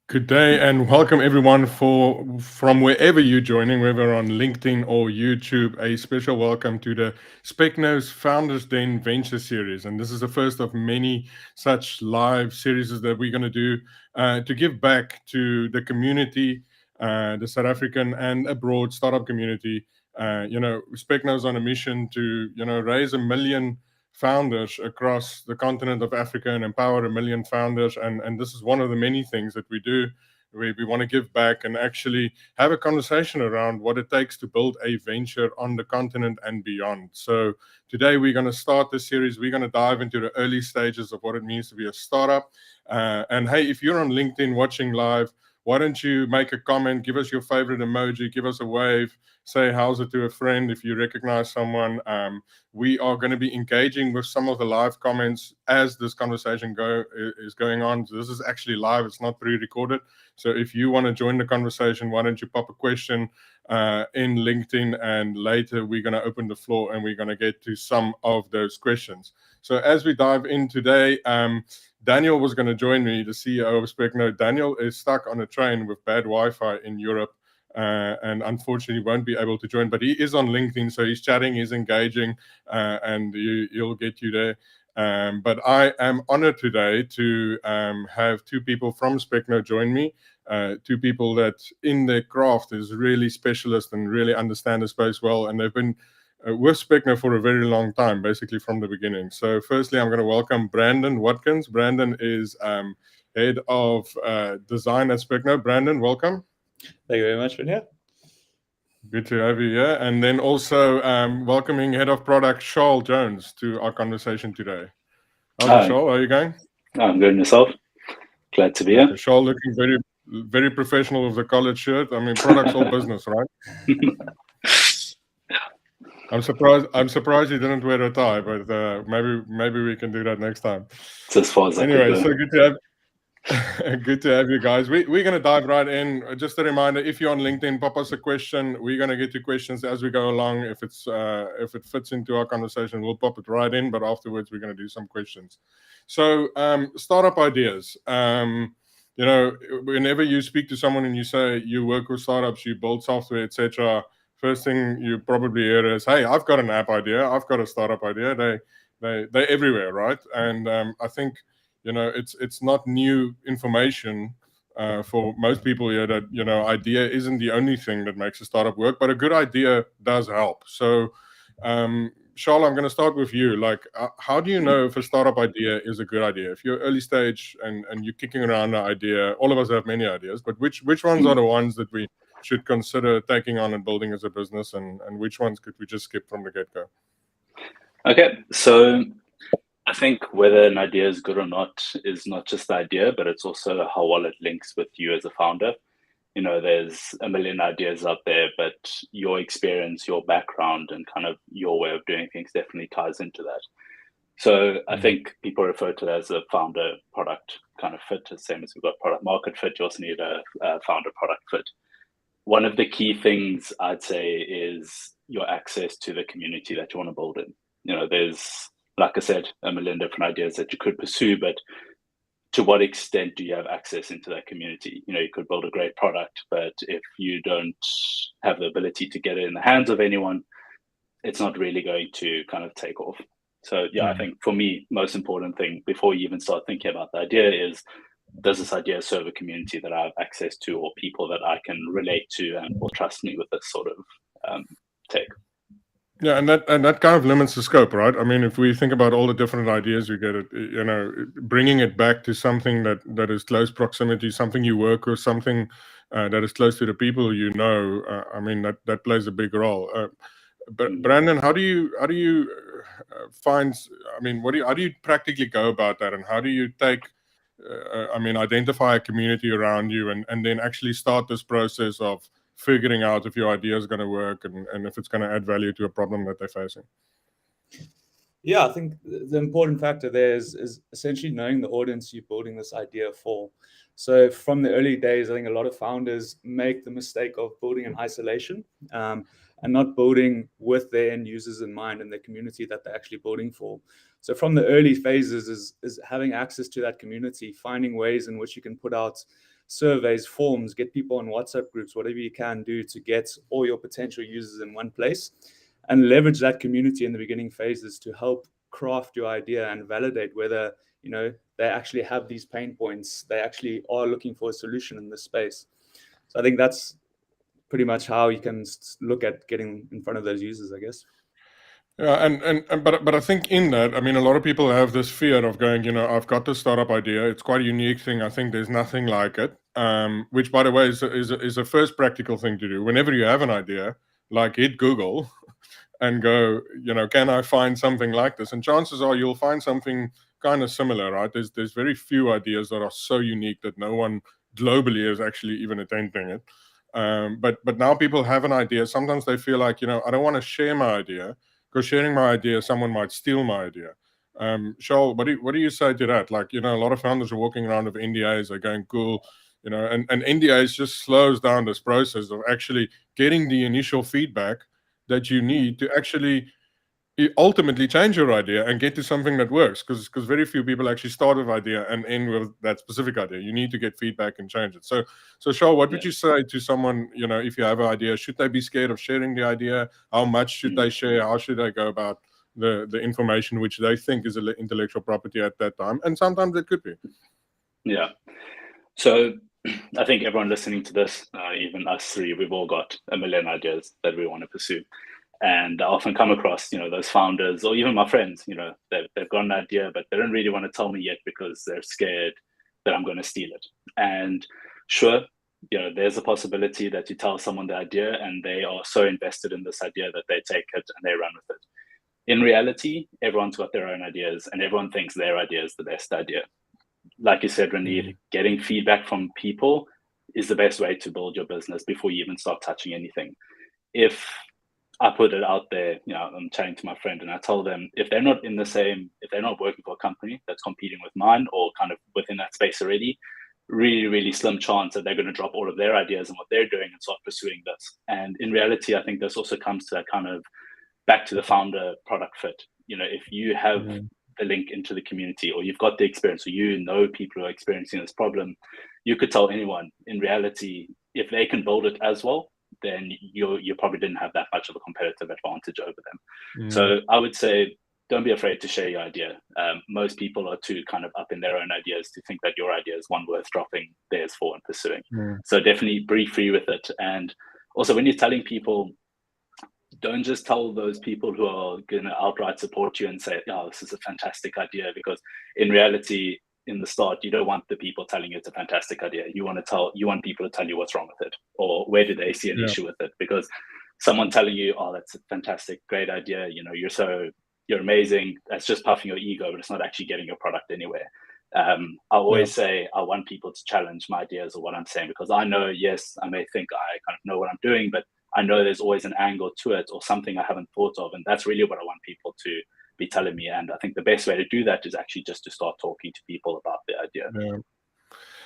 Good day and welcome everyone from wherever you're joining, whether on LinkedIn or YouTube. A special welcome to the Specno's Founders Den Venture Series, and this is the first of many such live series that we're going to do to give back to the community, the South African and abroad startup community. Specno's on a mission to raise 1 million founders across the continent of Africa and empower 1 million founders. And this is one of the many things that we do. We want to give back and actually have a conversation around what it takes to build a venture on the continent and beyond. So today we're going to start this series. We're going to dive into the early stages of what it means to be a startup. And hey, if you're on LinkedIn watching live, why don't you make a comment, give us your favorite emoji, give us a wave, say how's it to a friend if you recognize someone. We are going to be engaging with some of the live comments as this conversation is going on. So this is actually live; it's not pre-recorded. So if you want to join the conversation, why don't you pop a question in LinkedIn, and later we're going to open the floor and we're going to get to some of those questions. So as we dive in today, Daniel was going to join me, the CEO of Specno. Daniel is stuck on a train with bad Wi-Fi in Europe. And unfortunately won't be able to join, but he is on LinkedIn, so he's chatting, he's engaging, and he'll get you there. But I am honored today to have two people from Specno join me, two people that in their craft is really specialist and really understand the space well, and they've been with Specno for a very long time, basically from the beginning. So firstly, I'm going to welcome Brandon Watkins. Brandon is head of design at Specno. Brandon, welcome. Thank you very much, Vinaya. Good to have you here. And then also welcoming Head of Product, Charles Jones, to our conversation today. How's it, Hi, Charles? How are you going? I'm good and yourself. Glad to be here. Okay, Charles looking very, very professional with the collared shirt. I mean, product's all business, right? I'm surprised you didn't wear a tie, but maybe we can do that next time. It's as far as I could Anyway, go. so good to have you guys. We're going to dive right in. Just a reminder: if you're on LinkedIn, pop us a question. We're going to get to questions as we go along. If it fits into our conversation, we'll pop it right in. But afterwards, we're going to do some questions. So, startup ideas. Whenever you speak to someone and you say you work with startups, you build software, etc. First thing you probably hear is, "Hey, I've got an app idea. I've got a startup idea." They're everywhere, right? And I think it's not new information for most people here that idea isn't the only thing that makes a startup work, but a good idea does help. So Charles, I'm going to start with you. Like, how do you know if a startup idea is a good idea? If you're early stage and you're kicking around an idea, all of us have many ideas, but which ones are the ones that we should consider taking on and building as a business, and which ones could we just skip from the get-go? Okay, so I think whether an idea is good or not is not just the idea, but it's also how well it links with you as a founder. There's 1 million ideas out there, but your experience, your background, and kind of your way of doing things definitely ties into that. So I think people refer to it as a founder product kind of fit, the same as we've got product market fit. You also need a founder product fit. One of the key things I'd say is your access to the community that you want to build in. There's, like I said, 1 million different ideas that you could pursue, but to what extent do you have access into that community? You could build a great product, but if you don't have the ability to get it in the hands of anyone, it's not really going to kind of take off. So yeah, I think for me, most important thing before you even start thinking about the idea is, does this idea serve a community that I have access to, or people that I can relate to and will trust me with this sort of tech? Yeah, and that kind of limits the scope, right? I mean, if we think about all the different ideas we get, bringing it back to something that is close proximity, something you work with, something that is close to the people I mean, that plays a big role. But Brandon, how do you find? I mean, how do you practically go about that, and how do you identify a community around you, and then actually start this process of figuring out if your idea is going to work and if it's going to add value to a problem that they're facing? Yeah, I think the important factor there is essentially knowing the audience you're building this idea for. So from the early days, I think a lot of founders make the mistake of building in isolation and not building with their end users in mind and the community that they're actually building for. So from the early phases is having access to that community, finding ways in which you can put out surveys, forms, get people on WhatsApp groups, whatever you can do to get all your potential users in one place, and leverage that community in the beginning phases to help craft your idea and validate whether they actually have these pain points, they actually are looking for a solution in this space. So I think that's pretty much how you can look at getting in front of those users, I guess. Yeah, but I think in that, I mean, a lot of people have this fear of going, I've got this startup idea. It's quite a unique thing. I think there's nothing like it. Which, by the way, is a first practical thing to do. Whenever you have an idea, like hit Google and go, can I find something like this? And chances are you'll find something kind of similar, right? There's very few ideas that are so unique that no one globally is actually even attempting it. But now people have an idea. Sometimes they feel like, I don't want to share my idea, because sharing my idea, someone might steal my idea. Charles, what do you say to that? Like, a lot of founders are walking around with NDAs, they're going, cool, and NDAs just slows down this process of actually getting the initial feedback that you need to actually ultimately change your idea and get to something that works, because very few people actually start with idea and end with that specific idea. You need to get feedback and change it. So Charles, what would you say to someone, if you have an idea, should they be scared of sharing the idea? How much should they share? How should they go about the information which they think is intellectual property at that time? And sometimes it could be. Yeah. So I think everyone listening to this, even us three, we've all got a million ideas that we want to pursue. And I often come across, those founders, or even my friends, they've got an idea, but they don't really want to tell me yet because they're scared that I'm going to steal it. And sure, there's a possibility that you tell someone the idea and they are so invested in this idea that they take it and they run with it. In reality, everyone's got their own ideas and everyone thinks their idea is the best idea. Like you said, Ranid, getting feedback from people is the best way to build your business before you even start touching anything. If I put it out there, I'm chatting to my friend and I told them, if they're not working for a company that's competing with mine or kind of within that space already, really, really slim chance that they're going to drop all of their ideas and what they're doing and start pursuing this. And in reality, I think this also comes to that kind of back to the founder product fit. If you have the link into the community, or you've got the experience, or people who are experiencing this problem, you could tell anyone. In reality, if they can build it as well, then you probably didn't have that much of a competitive advantage over them. So I would say, don't be afraid to share your idea. Most people are too kind of up in their own ideas to think that your idea is one worth dropping theirs for and pursuing. So definitely be free with it. And also, when you're telling people, don't just tell those people who are going to outright support you and say, oh, this is a fantastic idea, because in reality, in the start, you don't want the people telling you it's a fantastic idea. You want people to tell you what's wrong with it, or where do they see an issue with it. Because someone telling you, oh, that's a fantastic, great idea, you're amazing, that's just puffing your ego, but it's not actually getting your product anywhere. I always say I want people to challenge my ideas or what I'm saying, because I know, yes, I may think I kind of know what I'm doing, but I know there's always an angle to it or something I haven't thought of. And that's really what I want people to be telling me. And I think the best way to do that is actually just to start talking to people about the idea.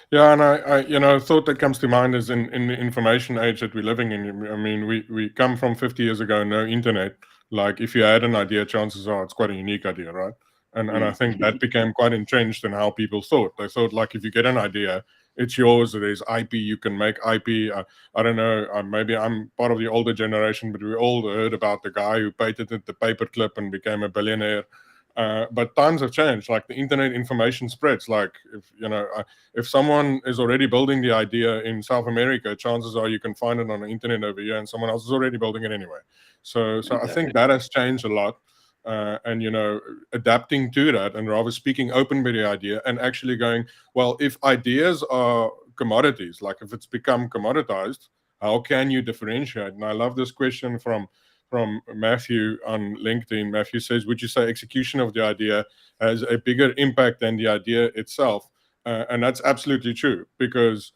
Yeah, and I thought that comes to mind is in the information age that we're living in. I mean, we come from 50 years ago, no internet. Like, if you had an idea, chances are it's quite a unique idea, right? And I think that became quite entrenched in how people thought. They thought, like, if you get an idea, it's yours. There's IP, you can make IP. I don't know, maybe I'm part of the older generation, but we all heard about the guy who patented the paperclip and became a billionaire. But times have changed. Like, the internet information spreads. Like, if someone is already building the idea in South America, chances are you can find it on the internet over here, and someone else is already building it anyway. So exactly. I think that has changed a lot. And adapting to that, and rather speaking open with the idea and actually going, well, if ideas are commodities, like if it's become commoditized, how can you differentiate? And I love this question from Matthew on LinkedIn. Matthew says, would you say execution of the idea has a bigger impact than the idea itself? And that's absolutely true, because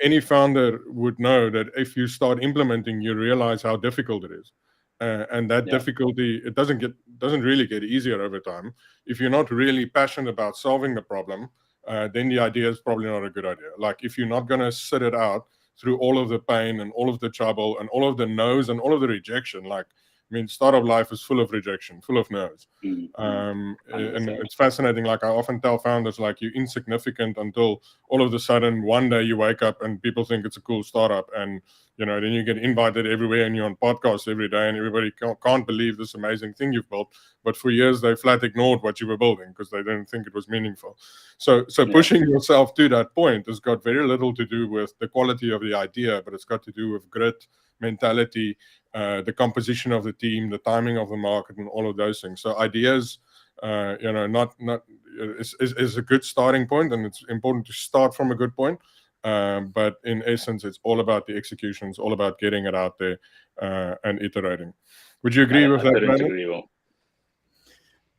any founder would know that if you start implementing, you realize how difficult it is. And that difficulty, it doesn't really get easier over time. If you're not really passionate about solving the problem, then the idea is probably not a good idea. Like, if you're not going to sit it out through all of the pain and all of the trouble and all of the no's and all of the rejection, like, I mean, startup life is full of rejection, full of no's. And 100%. it's fascinating. Like I often tell founders, like you're insignificant until all of a sudden one day you wake up and people think it's a cool startup, and then you get invited everywhere and you're on podcasts every day, and everybody can't believe this amazing thing you've built. But for years they flat ignored what you were building because they didn't think it was meaningful. So pushing yourself to that point has got very little to do with the quality of the idea, but it's got to do with grit, mentality, the composition of the team, the timing of the market, and all of those things. So ideas, not is a good starting point, and it's important to start from a good point. But in essence, it's all about the execution. It's all about getting it out there and iterating. Would you agree with that, couldn't Brandon? agree more.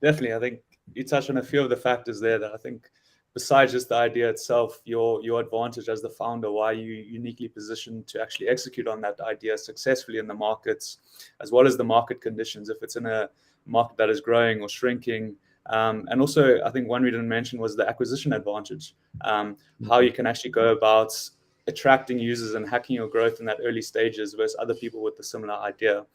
Definitely. I think you touched on a few of the factors there that I think, besides just the idea itself, your advantage as the founder, why you uniquely positioned to actually execute on that idea successfully in the markets, as well as the market conditions, if it's in a market that is growing or shrinking. And also, I think one we didn't mention was the acquisition advantage, how you can actually go about attracting users and hacking your growth in that early stages versus other people with a similar idea.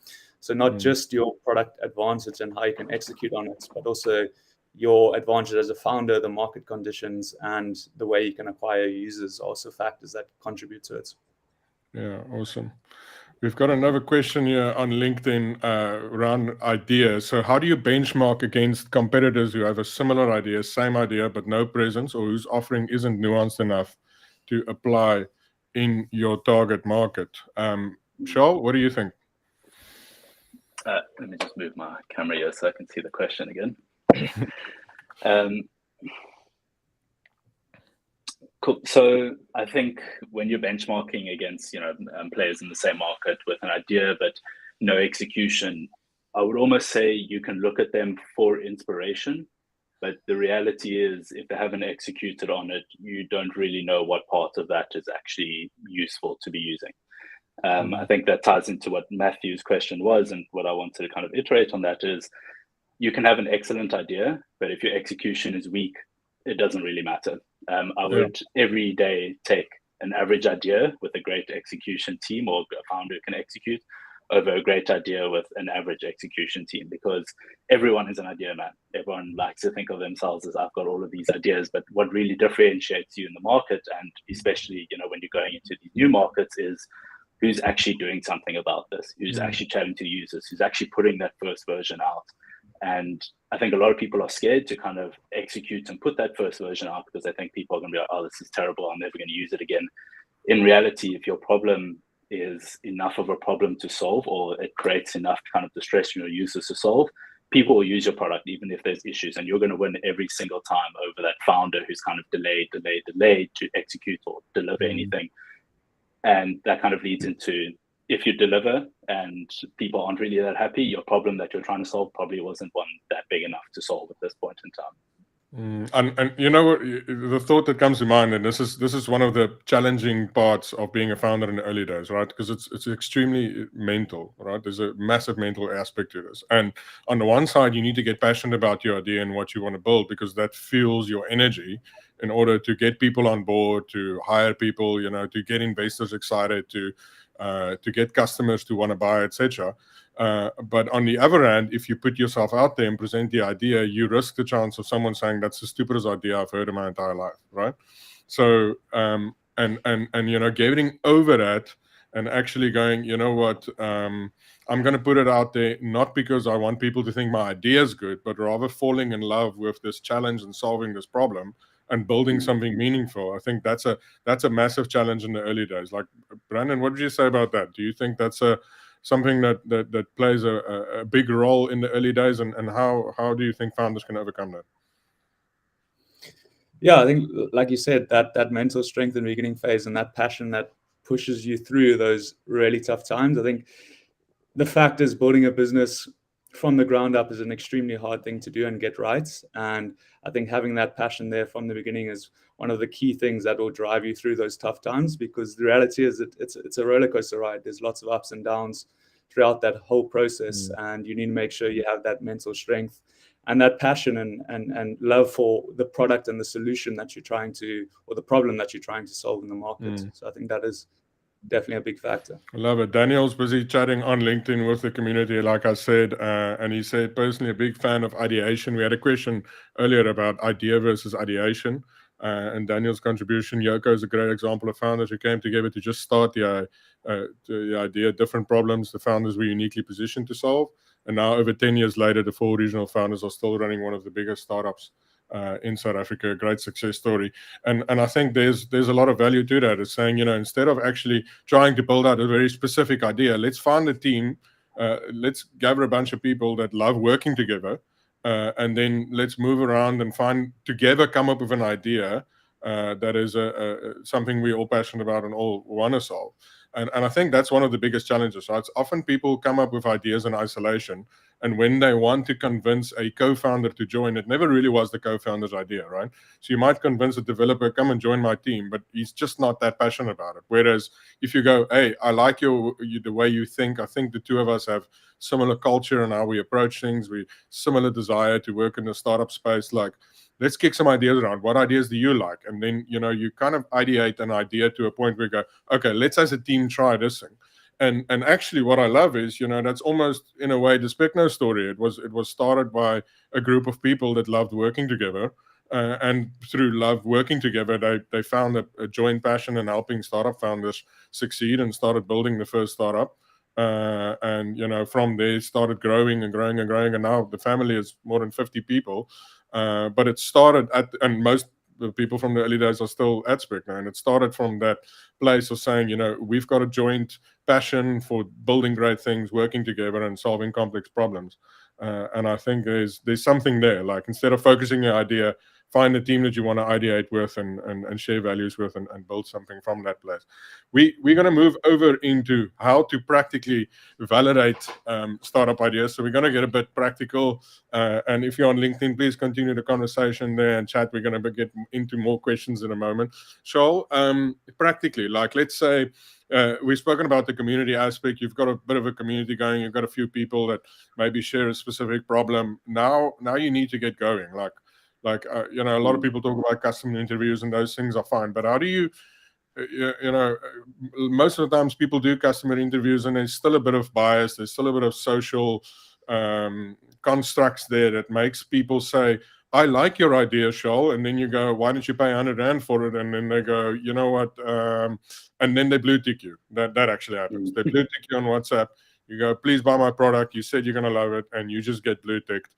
So not just your product advantage and how you can execute on it, but also your advantage as a founder, the market conditions, and the way you can acquire users are also factors that contribute to it. Yeah, awesome. We've got another question here on LinkedIn around ideas. So how do you benchmark against competitors who have a similar idea, same idea, but no presence, or whose offering isn't nuanced enough to apply in your target market? Charles, what do you think? Let me just move my camera here so I can see the question again. Cool. So I think when you're benchmarking against players in the same market with an idea but no execution, I would almost say you can look at them for inspiration, but the reality is if they haven't executed on it, you don't really know what part of that is actually useful to be using. I think that ties into what Matthew's question was, and what I wanted to kind of iterate on that is you can have an excellent idea, but if your execution is weak, it doesn't really matter. I would every day take an average idea with a great execution team or a founder who can execute over a great idea with an average execution team, because everyone is an idea man. Everyone likes to think of themselves as I've got all of these ideas, but what really differentiates you in the market, and especially when you're going into these new markets, is who's actually doing something about this, who's actually chatting to users, who's actually putting that first version out. And I think a lot of people are scared to kind of execute and put that first version out because they think people are going to be like, oh, this is terrible, I'm never going to use it again. In reality, if your problem is enough of a problem to solve, or it creates enough kind of distress in your users to solve, people will use your product even if there's issues, and you're going to win every single time over that founder who's kind of delayed to execute or deliver anything. And that kind of leads into, if you deliver and people aren't really that happy, your problem that you're trying to solve probably wasn't one that big enough to solve at this point in time. And you know what, the thought that comes to mind, and this is one of the challenging parts of being a founder in the early days, right? Because it's extremely mental, right? There's a massive mental aspect to this. And on the one side, you need to get passionate about your idea and what you want to build, because that fuels your energy in order to get people on board, to hire people, to get investors excited, to get customers to want to buy, etc. But on the other hand, if you put yourself out there and present the idea, you risk the chance of someone saying that's the stupidest idea I've heard in my entire life, right? So and getting over that and actually going, you know what, I'm going to put it out there not because I want people to think my idea is good, but rather falling in love with this challenge and solving this problem and building something meaningful. I think that's a massive challenge in the early days. Like, Brandon, what would you say about that? Do you think that's something that plays a big role in the early days, and how do you think founders can overcome that? Yeah, I think, like you said, that mental strength in the beginning phase and that passion that pushes you through those really tough times. I think the fact is, building a business from the ground up is an extremely hard thing to do and get right. And I think having that passion there from the beginning is one of the key things that will drive you through those tough times, because the reality is it's a roller coaster ride. There's lots of ups and downs throughout that whole process, and you need to make sure you have that mental strength and that passion and love for the product and the solution that you're trying to, or the problem that you're trying to solve in the market. So I think that is definitely a big factor. I love it. Daniel's busy chatting on LinkedIn with the community, like I said, and he said personally a big fan of ideation. We had a question earlier about idea versus ideation, and Daniel's contribution. Yoko is a great example of founders who came together to just start the idea, different problems the founders were uniquely positioned to solve. And now, over 10 years later, the four regional founders are still running one of the biggest startups in South Africa, a great success story. And I think there's a lot of value to that. It's saying, instead of actually trying to build out a very specific idea, let's find a team, let's gather a bunch of people that love working together, and then let's move around and find together, come up with an idea that is something we're all passionate about and all want to solve. And I think that's one of the biggest challenges. Right? It's often people come up with ideas in isolation, and when they want to convince a co-founder to join, it never really was the co-founder's idea, right? So you might convince a developer, come and join my team, but he's just not that passionate about it. Whereas if you go, hey, I like the way you think. I think the two of us have similar culture and how we approach things. We similar desire to work in the startup space. Like, let's kick some ideas around. What ideas do you like? And then, you kind of ideate an idea to a point where you go, okay, let's as a team try this thing. And actually what I love is, that's almost in a way the Specno story. It was started by a group of people that loved working together. And through love working together, they found a joint passion in helping startup founders succeed and started building the first startup. And from there started growing and growing and growing, and now the family is more than 50 people. But it started and most the people from the early days are still at Specno, and it started from that place of saying, we've got a joint passion for building great things, working together, and solving complex problems. And I think there's something there. Like, instead of focusing your idea, find a team that you want to ideate with and share values with, and build something from that place. We're going to move over into how to practically validate startup ideas. So we're going to get a bit practical. And if you're on LinkedIn, please continue the conversation there and chat. We're going to get into more questions in a moment. So practically, like, let's say we've spoken about the community aspect. You've got a bit of a community going. You've got a few people that maybe share a specific problem. Now you need to get going. A lot of people talk about customer interviews, and those things are fine. But how do you, most of the times people do customer interviews, and there's still a bit of bias. There's still a bit of social constructs there that makes people say, I like your idea, Shoal. And then you go, why didn't you pay 100 Rand for it? And then they go, you know what? And then they blue tick you. That actually happens. They blue tick you on WhatsApp. You go, please buy my product. You said you're going to love it. And you just get blue ticked,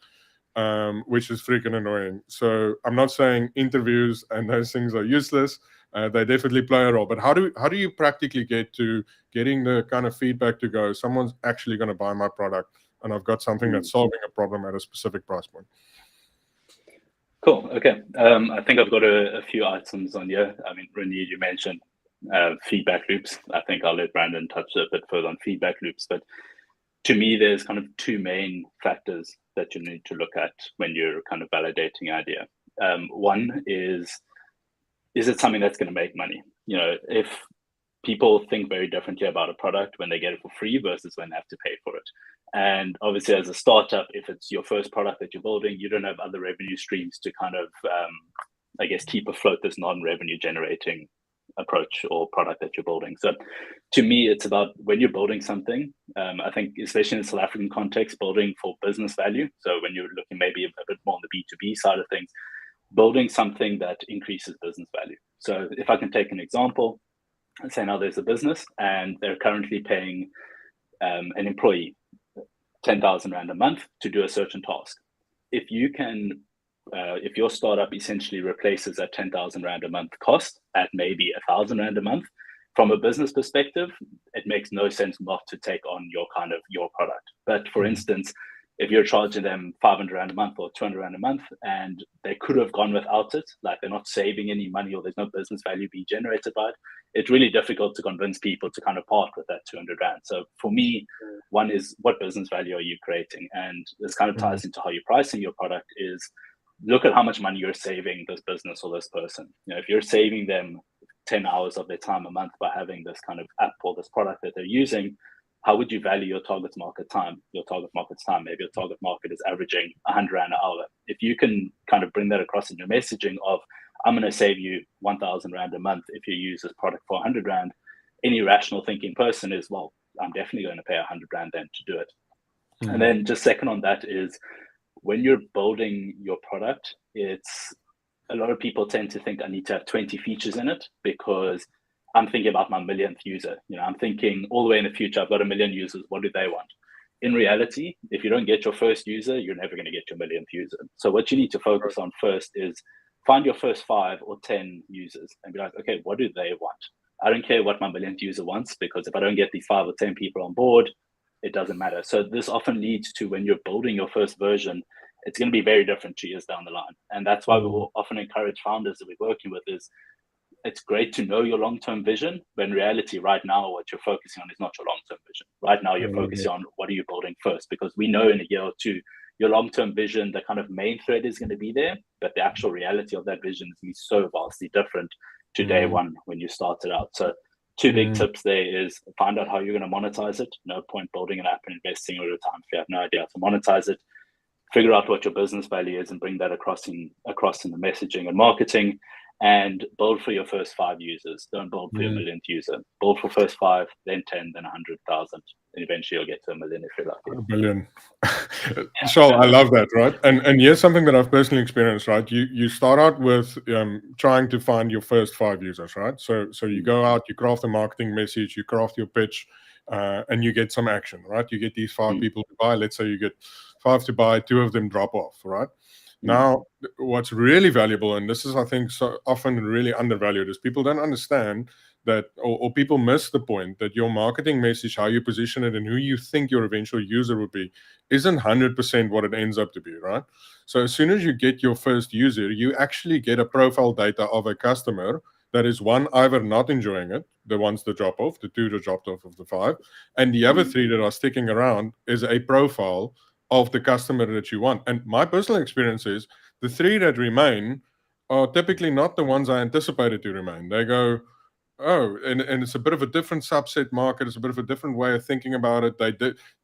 which is freaking annoying. So I'm not saying interviews and those things are useless. They definitely play a role. But how do you practically get to getting the kind of feedback to go, someone's actually going to buy my product, and I've got something that's solving a problem at a specific price point? Cool. Okay. I think I've got a few items on here. I mean, Renee, you mentioned feedback loops. I think I'll let Brandon touch a bit further on feedback loops. But to me, there's kind of two main factors that you need to look at when you're kind of validating an idea. One is it something that's going to make money? If people think very differently about a product when they get it for free versus when they have to pay for it. And obviously, as a startup, if it's your first product that you're building, you don't have other revenue streams to kind of, keep afloat this non-revenue generating approach or product that you're building. So to me, it's about when you're building something, I think, especially in the South African context, building for business value. So when you're looking maybe a bit more on the B2B side of things, building something that increases business value. So if I can take an example, let's say now there's a business and they're currently paying an employee 10,000 Rand a month to do a certain task. If you can, if your startup essentially replaces that 10,000 Rand a month cost at maybe 1,000 Rand a month, from a business perspective, it makes no sense not to take on your product. But for instance, if you're charging them 500 Rand a month or 200 Rand a month, and they could have gone without it, like they're not saving any money or there's no business value being generated by it, it's really difficult to convince people to kind of part with that 200 Rand. So for me, one is, what business value are you creating? And this kind of ties into how you're pricing your product is, look at how much money you're saving this business or this person. If you're saving them 10 hours of their time a month by having this kind of app or this product that they're using, how would you value your target market time? Your target market's time, maybe your target market is averaging 100 Rand an hour. If you can kind of bring that across in your messaging of, I'm going to save you 1,000 Rand a month if you use this product for 100 Rand, any rational thinking person is, well, I'm definitely going to pay 100 Rand then to do it. And then just second on that is when you're building your product, it's a lot of people tend to think I need to have 20 features in it because I'm thinking about my millionth user. I'm thinking all the way in the future, I've got 1 million users. What do they want? In reality, if you don't get your first user, you're never going to get your millionth user. So what you need to focus on first is find your first 5 or 10 users and be like, okay, what do they want? I don't care what my millionth user wants, because if I don't get these 5 or 10 people on board, it doesn't matter. So this often leads to, when you're building your first version, it's going to be very different 2 years down the line. And that's why we will often encourage founders that we're working with is, it's great to know your long-term vision, but in reality, right now, what you're focusing on is not your long-term vision. Right now, you're focusing on what are you building first, because we know in a year or two, your long-term vision, the kind of main thread is going to be there, but the actual reality of that vision is going to be so vastly different to day one when you started out. So 2 big tips there is find out how you're going to monetize it. No point building an app and investing all the time if you have no idea how to monetize it. Figure out what your business value is and bring that across in the messaging and marketing, and build for your first 5 users. Don't build for your millionth user. Build for first 5, then 10, then 100,000. And eventually you'll get to 1 million if you're lucky. 1 billion. Shaul, I love that, right? And here's something that I've personally experienced, right? You start out with trying to find your first 5 users, right? So you go out, you craft a marketing message, you craft your pitch, and you get some action, right? You get these 5 people to buy. Let's say you get 5 to buy, 2 of them drop off, right? Now, what's really valuable, and this is, I think, so often really undervalued, is people don't understand that, or people miss the point that your marketing message, how you position it and who you think your eventual user would be, isn't 100% what it ends up to be, right? So as soon as you get your first user, you actually get a profile data of a customer that is, one, either not enjoying it, the ones that drop off, the 2 that dropped off of the 5, and the other 3 that are sticking around is a profile of the customer that you want. And my personal experience is the 3 that remain are typically not the ones I anticipated to remain. They go, oh, and it's a bit of a different subset market. It's a bit of a different way of thinking about it.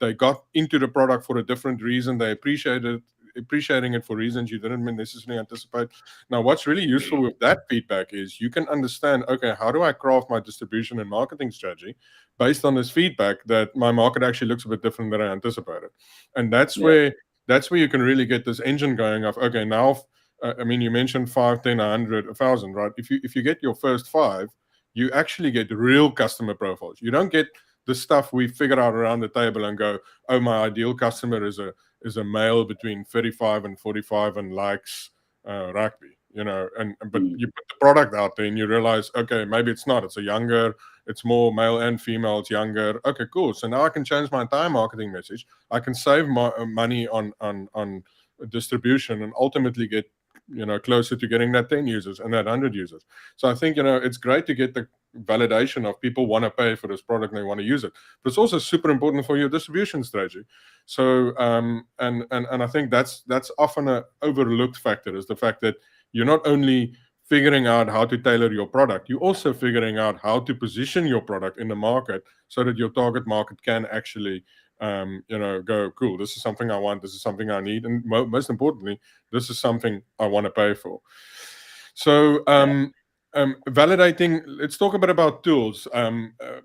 They got into the product for a different reason. They appreciating it for reasons you didn't necessarily anticipate. Now, what's really useful with that feedback is you can understand, okay, how do I craft my distribution and marketing strategy based on this feedback that my market actually looks a bit different than I anticipated. And that's where you can really get this engine going of, okay, now, I mean, you mentioned 5, 10, 100, 1,000, right? If you get your first 5, you actually get real customer profiles. You don't get the stuff we figure out around the table and go, oh, my ideal customer is a male between 35 and 45 and likes rugby, but you put the product out there and you realize, okay, maybe it's not. It's more male and female. It's younger. Okay, cool. So now I can change my entire marketing message. I can save money on distribution and ultimately get closer to getting that 10 users and that 100 users. So I think it's great to get the validation of people want to pay for this product and they want to use it, but it's also super important for your distribution strategy. So and I think that's often an overlooked factor, is the fact that you're not only figuring out how to tailor your product, you're also figuring out how to position your product in the market so that your target market can actually go, cool, this is something I want, this is something I need, and most importantly, this is something I want to pay for. So validating, let's talk a bit about tools.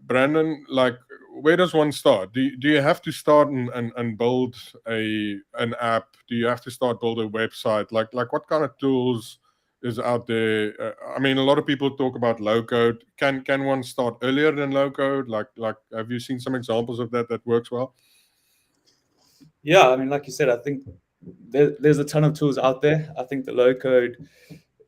Brandon, like, where does one start? Do you have to start and build an app? Do you have to start build a website? Like what kind of tools is out there? I mean, a lot of people talk about low code. Can one start earlier than low code? Like have you seen some examples of that works well? Yeah, I mean, like you said, I think there's a ton of tools out there. I think the low code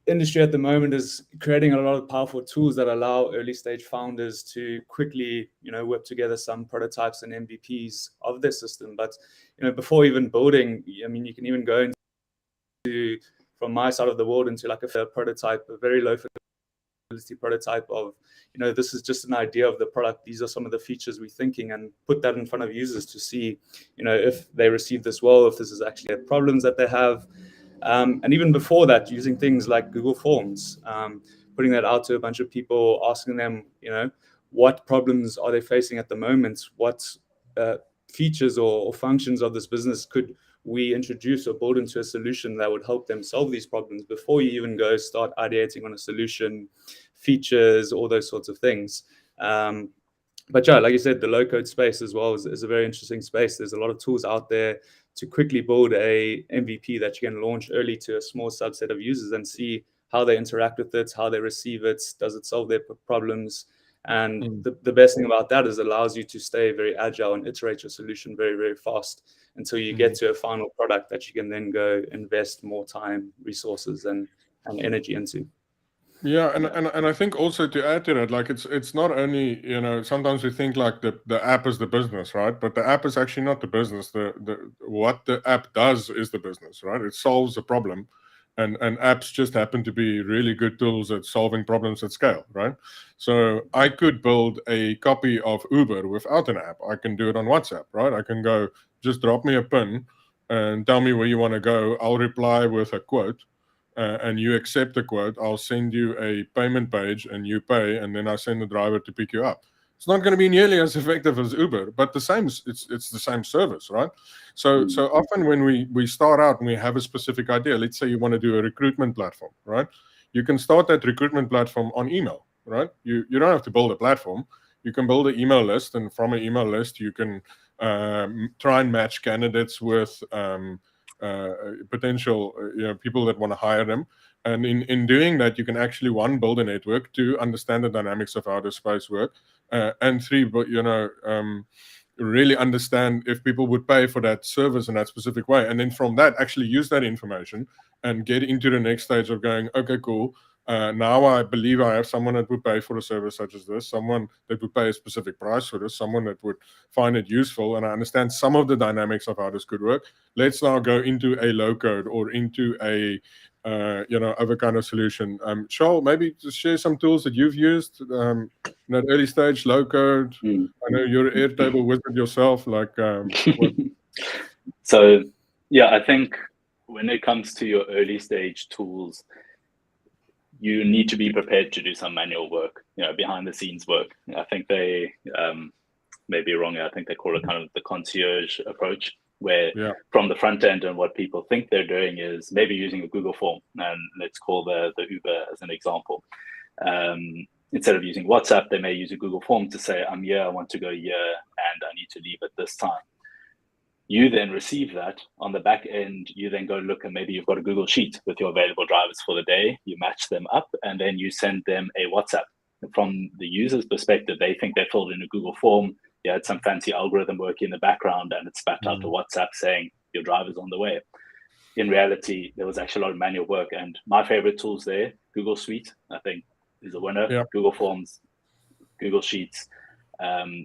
industry at the moment is creating a lot of powerful tools that allow early stage founders to quickly, whip together some prototypes and MVPs of their system. But, before even building, I mean, you can even go into, from my side of the world, into like a prototype, a very low fidelity prototype of, this is just an idea of the product. These are some of the features we're thinking, and put that in front of users to see, if they receive this well, if this is actually problems that they have. And even before that, using things like Google Forms, putting that out to a bunch of people, asking them, what problems are they facing at the moment? What features or functions of this business could we introduce or build into a solution that would help them solve these problems before you even go start ideating on a solution, features, all those sorts of things. But yeah, like you said, the low code space as well is a very interesting space. There's a lot of tools out there to quickly build a MVP that you can launch early to a small subset of users and see how they interact with it, how they receive it, does it solve their problems. And the best thing about that is it allows you to stay very agile and iterate your solution very, very fast until you get to a final product that you can then go invest more time, resources, and energy into. Yeah, and I think also to add to that, like it's not only, sometimes we think like the app is the business, right? But the app is actually not the business. The what the app does is the business, right? It solves a problem, and apps just happen to be really good tools at solving problems at scale, right? So I could build a copy of Uber without an app. I can do it on WhatsApp, right? I can go, just drop me a pin and tell me where you want to go. I'll reply with a quote, and you accept the quote. I'll send you a payment page and you pay, and then I send the driver to pick you up. It's not going to be nearly as effective as Uber, but the same. It's the same service, right? So often when we start out and we have a specific idea, let's say you want to do a recruitment platform, right? You can start that recruitment platform on email, right? You don't have to build a platform. You can build an email list, and from an email list you can try and match candidates with potential people that want to hire them. And in doing that, you can actually, one, build a network, two, understand the dynamics of how the space work, and three, but really understand if people would pay for that service in that specific way. And then from that, actually use that information and get into the next stage of going, okay, cool. Now I believe I have someone that would pay for a service such as this, someone that would pay a specific price for this, someone that would find it useful, and I understand some of the dynamics of how this could work. Let's now go into a low code or into a other kind of solution. Charles, maybe just share some tools that you've used in that early stage, low code. I know you're Airtable wizard yourself. Like, what? So, yeah, I think when it comes to your early stage tools, you need to be prepared to do some manual work, behind the scenes work. I think they may be wrong. I think they call it kind of the concierge approach, where from the front end and what people think they're doing is maybe using a Google form. And let's call the Uber as an example. Instead of using WhatsApp, they may use a Google form to say, I'm here, I want to go here, and I need to leave at this time. You then receive that on the back end. You then go look, and maybe you've got a Google Sheet with your available drivers for the day. You match them up, and then you send them a WhatsApp. From the user's perspective, they think they filled in a Google form. You had some fancy algorithm working in the background, and it spat out a WhatsApp saying your driver's on the way. In reality, there was actually a lot of manual work. And my favorite tools there, Google Suite, I think, is a winner. Yeah. Google Forms, Google Sheets.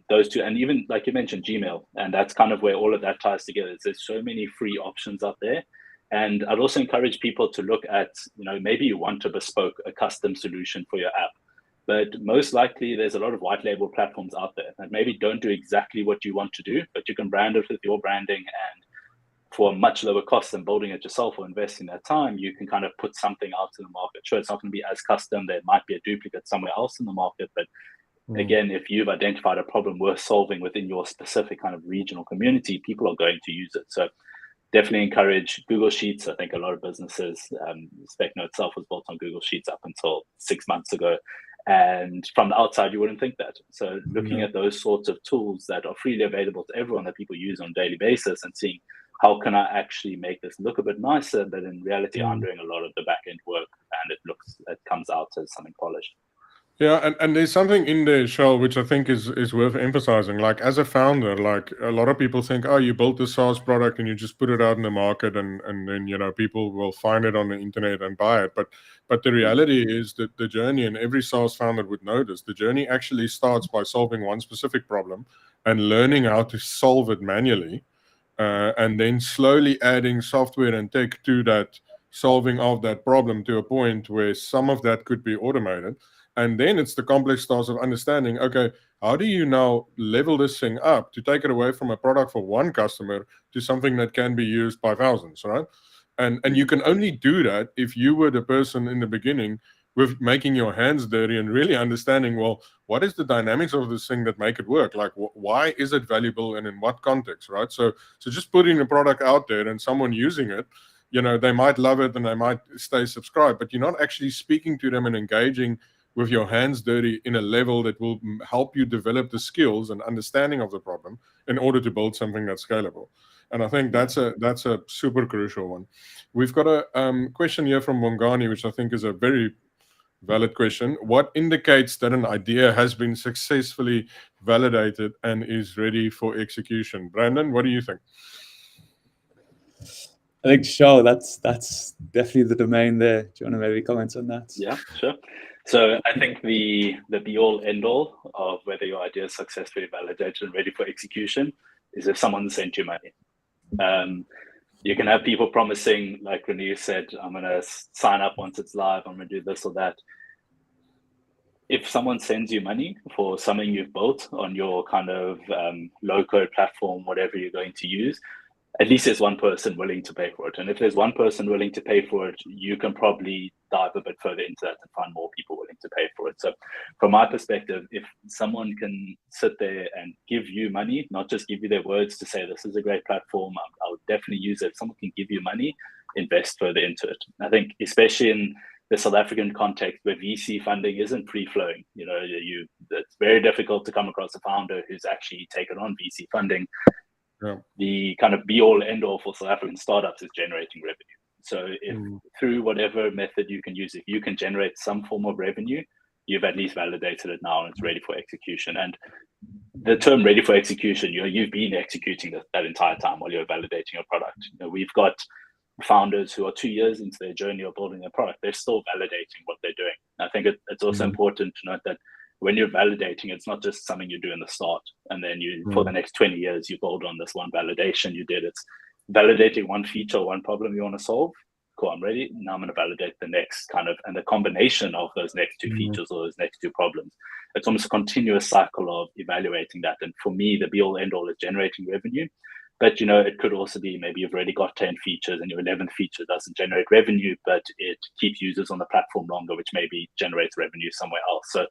Those two, and even like you mentioned, Gmail, and that's kind of where all of that ties together. There's so many free options out there, and I'd also encourage people to look at, maybe you want to bespoke a custom solution for your app, but most likely there's a lot of white label platforms out there that maybe don't do exactly what you want to do, but you can brand it with your branding, and for a much lower cost than building it yourself or investing that time, you can kind of put something out to the market. Sure, it's not going to be as custom. There might be a duplicate somewhere else in the market, but again, if you've identified a problem worth solving within your specific kind of regional community, people are going to use it. So definitely encourage Google Sheets. I think a lot of businesses, Specno itself was built on Google Sheets up until 6 months ago. And from the outside, you wouldn't think that. So looking at those sorts of tools that are freely available to everyone that people use on a daily basis and seeing how can I actually make this look a bit nicer, but in reality, I'm doing a lot of the back end work, and it comes out as something polished. Yeah, and there's something in there, Shell, which I think is worth emphasizing. Like, as a founder, like, a lot of people think, oh, you built a SaaS product and you just put it out in the market, and then people will find it on the internet and buy it. But the reality is that the journey, and every SaaS founder would know this, the journey actually starts by solving one specific problem and learning how to solve it manually, and then slowly adding software and tech to that solving of that problem to a point where some of that could be automated. And then it's the complex task of understanding, okay, how do you now level this thing up to take it away from a product for one customer to something that can be used by thousands, right? And you can only do that if you were the person in the beginning with making your hands dirty and really understanding, well, what is the dynamics of this thing that make it work? Like, why is it valuable and in what context, right? So just putting the product out there and someone using it, they might love it and they might stay subscribed, but you're not actually speaking to them and engaging with your hands dirty in a level that will help you develop the skills and understanding of the problem in order to build something that's scalable. And I think that's a super crucial one. We've got a question here from Mongani, which I think is a very valid question. What indicates that an idea has been successfully validated and is ready for execution? Brandon, what do you think? I think, Charles, that's definitely the domain there. Do you want to maybe comment on that? Yeah, sure. So I think the be all end all of whether your idea is successfully validated and ready for execution is if someone sent you money. You can have people promising, like Renew said, I'm going to sign up once it's live, I'm going to do this or that. If someone sends you money for something you've built on your kind of low code platform, whatever you're going to use, at least there's one person willing to pay for it. And if there's one person willing to pay for it, you can probably dive a bit further into that and find more people willing to pay for it. So from my perspective, if someone can sit there and give you money, not just give you their words to say, this is a great platform, I would definitely use it. If someone can give you money, invest further into it. I think especially in the South African context where VC funding isn't free flowing, it's very difficult to come across a founder who's actually taken on VC funding. Yeah. The kind of be all end all for South African startups is generating revenue. So if through whatever method you can use, if you can generate some form of revenue, you've at least validated it now and it's ready for execution. And the term ready for execution, you've been executing that entire time while you're validating your product. We've got founders who are 2 years into their journey of building their product. They're still validating what they're doing. I think it's also important to note that when you're validating, it's not just something you do in the start and then for the next 20 years you build on this one validation you did. It's validating one feature, one problem you want to solve. Cool, I'm ready. Now I'm going to validate the next kind of, and the combination of those next two features or those next two problems. It's almost a continuous cycle of evaluating that. And for me, the be all end all is generating revenue. But it could also be maybe you've already got 10 features and your 11th feature doesn't generate revenue, but it keeps users on the platform longer, which maybe generates revenue somewhere else. So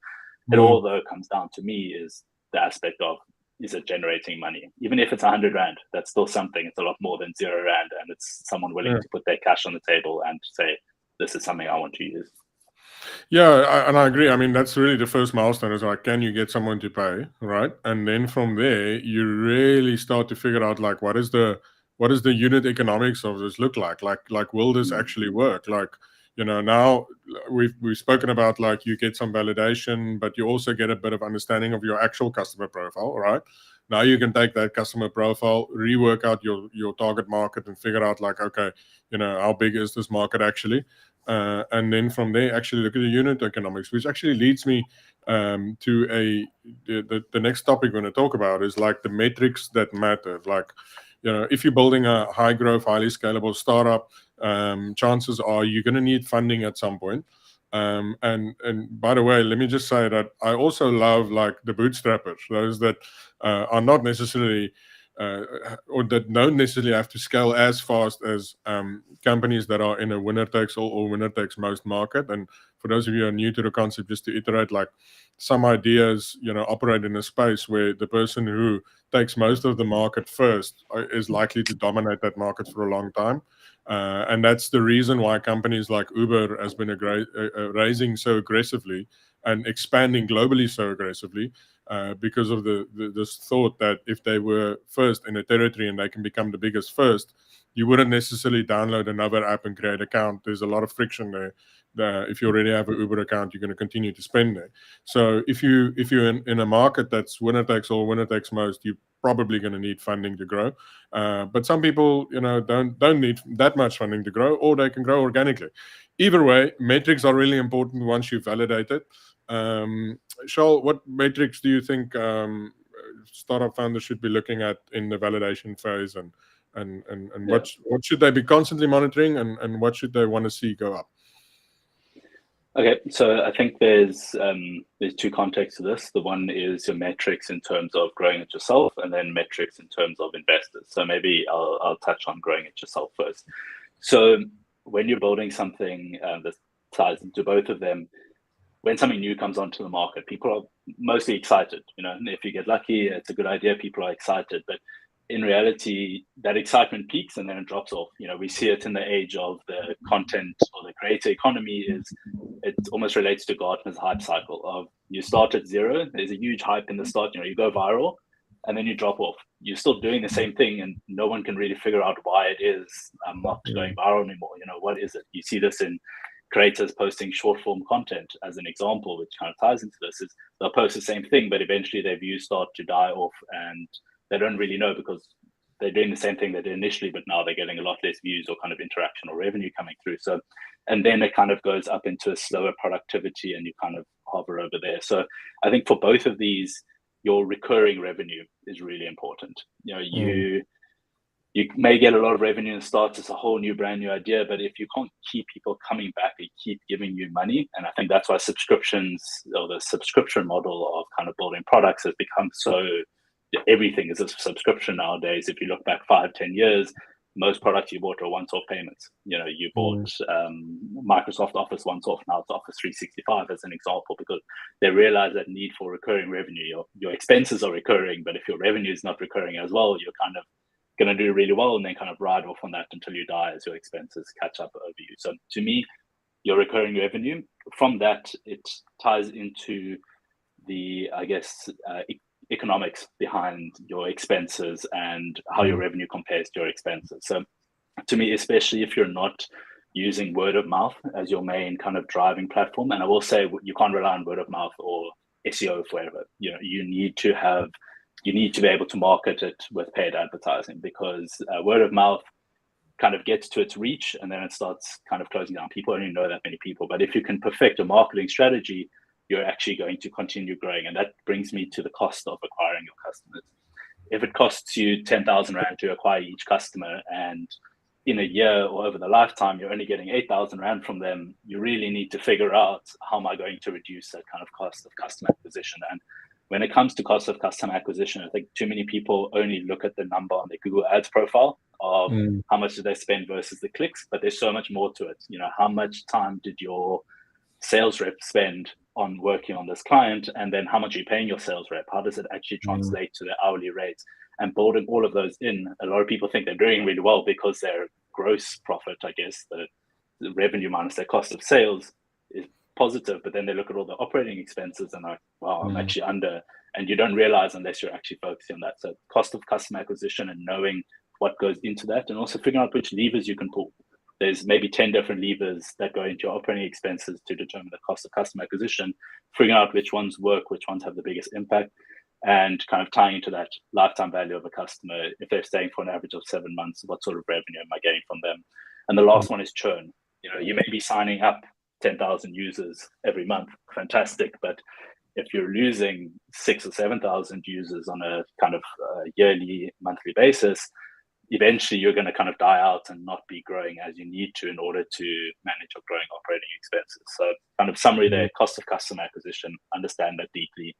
it all though comes down to me is the aspect of, is it generating money? Even if it's 100 Rand, that's still something. It's a lot more than 0 Rand, and it's someone willing to put their cash on the table and say, this is something I want to use. Yeah, and I agree. I mean, that's really the first milestone is like, can you get someone to pay, right? And then from there, you really start to figure out like, what is the unit economics of this look like? Like, will this actually work? Like, now we've spoken about like you get some validation, but you also get a bit of understanding of your actual customer profile, right? Now you can take that customer profile, rework out your target market and figure out like, okay, how big is this market actually? And then from there, actually look at the unit economics, which actually leads me to the next topic we're going to talk about is like the metrics that matter. Like, if you're building a high growth, highly scalable startup, chances are you're going to need funding at some point. And by the way, let me just say that I also love like the bootstrappers, those that are not necessarily or that don't necessarily have to scale as fast as companies that are in a winner takes all or winner takes most market. And for those of you who are new to the concept, just to iterate, like some ideas, operate in a space where the person who takes most of the market first is likely to dominate that market for a long time. And that's the reason why companies like Uber has been raising so aggressively and expanding globally so aggressively, because of this thought that if they were first in a territory and they can become the biggest first, you wouldn't necessarily download another app and create an account. There's a lot of friction there. If you already have an Uber account, you're going to continue to spend there. So if you're in a market that's winner takes all, winner takes most, you're probably going to need funding to grow. But some people, don't need that much funding to grow, or they can grow organically. Either way, metrics are really important once you validate it. Charles, what metrics do you think startup founders should be looking at in the validation phase, and what should they be constantly monitoring, and what should they want to see go up? Okay, so I think there's two contexts to this. The one is your metrics in terms of growing it yourself, and then metrics in terms of investors. So maybe I'll touch on growing it yourself first. So when you're building something that ties into both of them, when something new comes onto the market, people are mostly excited. If you get lucky, it's a good idea. People are excited, but in reality, that excitement peaks and then it drops off. We see it in the age of the content or the creator economy is it almost relates to Gartner's hype cycle of you start at zero, there's a huge hype in the start, you go viral, and then you drop off. You're still doing the same thing, and no one can really figure out why it is I'm not going viral anymore. What is it? You see this in creators posting short form content as an example, which kind of ties into this, is they'll post the same thing, but eventually their views start to die off, and they don't really know because they're doing the same thing they did initially, but now they're getting a lot less views or kind of interaction or revenue coming through. So, and then it kind of goes up into a slower productivity and you kind of hover over there. So I think for both of these, your recurring revenue is really important. You may get a lot of revenue and start as a whole new brand new idea, but if you can't keep people coming back and keep giving you money, and I think that's why subscriptions or the subscription model of kind of building products has become so, everything is a subscription nowadays. If you look back 5-10 years, most products you bought are once-off payments. You bought Microsoft Office once-off, now it's Office 365 as an example, because they realize that need for recurring revenue. Your expenses are recurring, but if your revenue is not recurring as well, you're kind of going to do really well and then kind of ride off on that until you die as your expenses catch up over you. So to me, your recurring revenue, from that, it ties into the, I guess, economics behind your expenses and how your revenue compares to your expenses. So to me, especially if you're not using word of mouth as your main kind of driving platform, and I will say you can't rely on word of mouth or SEO forever. You need to be able to market it with paid advertising, because word of mouth kind of gets to its reach and then it starts kind of closing down. People only know that many people, but if you can perfect a marketing strategy, you're actually going to continue growing. And that brings me to the cost of acquiring your customers. If it costs you 10,000 Rand to acquire each customer, and in a year or over the lifetime, you're only getting 8,000 Rand from them, you really need to figure out, how am I going to reduce that kind of cost of customer acquisition? And when it comes to cost of customer acquisition, I think too many people only look at the number on their Google Ads profile of how much did they spend versus the clicks, but there's so much more to it. How much time did your sales rep spend on working on this client, and then how much are you paying your sales rep? How does it actually translate to their hourly rates? And building all of those in, a lot of people think they're doing really well because their gross profit, I guess, the revenue minus their cost of sales is positive, but then they look at all the operating expenses and like, wow, I'm actually under, and you don't realize unless you're actually focusing on that. So cost of customer acquisition and knowing what goes into that, and also figuring out which levers you can pull. There's maybe 10 different levers that go into your operating expenses to determine the cost of customer acquisition, figuring out which ones work, which ones have the biggest impact, and kind of tying into that lifetime value of a customer. If they're staying for an average of 7 months, what sort of revenue am I getting from them? And the last one is churn. You may be signing up 10,000 users every month, fantastic, but if you're losing 6,000 or 7,000 users on a kind of yearly, monthly basis, eventually you're going to kind of die out and not be growing as you need to in order to manage your growing operating expenses. So kind of summary there, cost of customer acquisition, understand that deeply.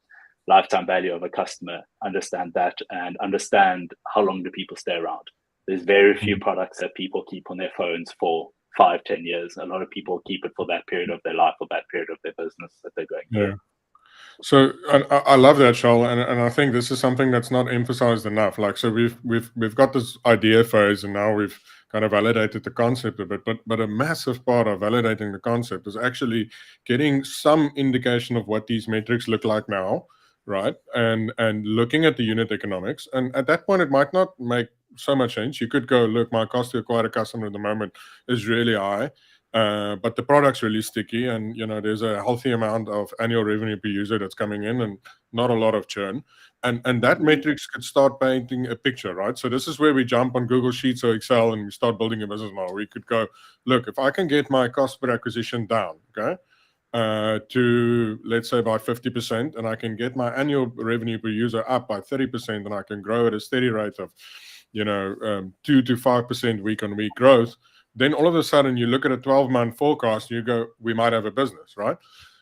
Lifetime value of a customer, understand that, and understand how long do people stay around. There's very few products that people keep on their phones for 5-10 years. A lot of people keep it for that period of their life or that period of their business that they're going through. So I love that, Charles, and I think this is something that's not emphasized enough. Like, so we've got this idea phase, and now we've kind of validated the concept of it. But a massive part of validating the concept is actually getting some indication of what these metrics look like now, right? And looking at the unit economics. And at that point, it might not make so much sense. You could go, look, my cost to acquire a customer at the moment is really high. But the product's really sticky, and there's a healthy amount of annual revenue per user that's coming in, and not a lot of churn. And that metrics could start painting a picture, right? So this is where we jump on Google Sheets or Excel and we start building a business model. We could go, look, if I can get my cost per acquisition down, okay, to let's say about 50%, and I can get my annual revenue per user up by 30%, and I can grow at a steady rate of 2 to 5% week on week growth, then all of a sudden you look at a 12-month forecast and you go, we might have a business, right?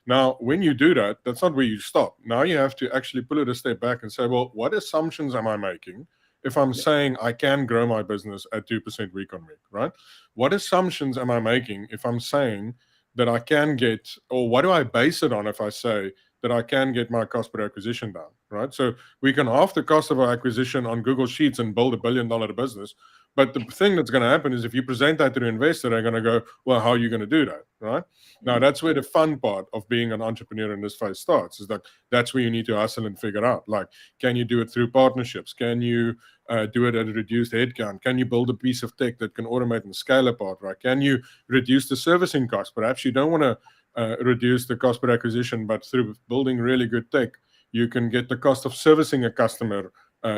Now, when you do that, that's not where you stop. Now you have to actually pull it a step back and say, well, what assumptions am I making if I'm saying I can grow my business at 2% week on week, right? What assumptions am I making if I'm saying that I can get, or what do I base it on if I say that I can get my cost per acquisition down, right? So we can halve the cost of our acquisition on Google Sheets and build $1 billion business. But the thing that's going to happen is if you present that to the investor, they're going to go, well, how are you going to do that, right? Now, that's where the fun part of being an entrepreneur in this phase starts, is that that's where you need to hustle and figure out, like, can you do it through partnerships? Can you do it at a reduced headcount? Can you build a piece of tech that can automate and scale apart, right? Can you reduce the servicing cost? Perhaps you don't want to reduce the cost per acquisition, but through building really good tech, you can get the cost of servicing a customer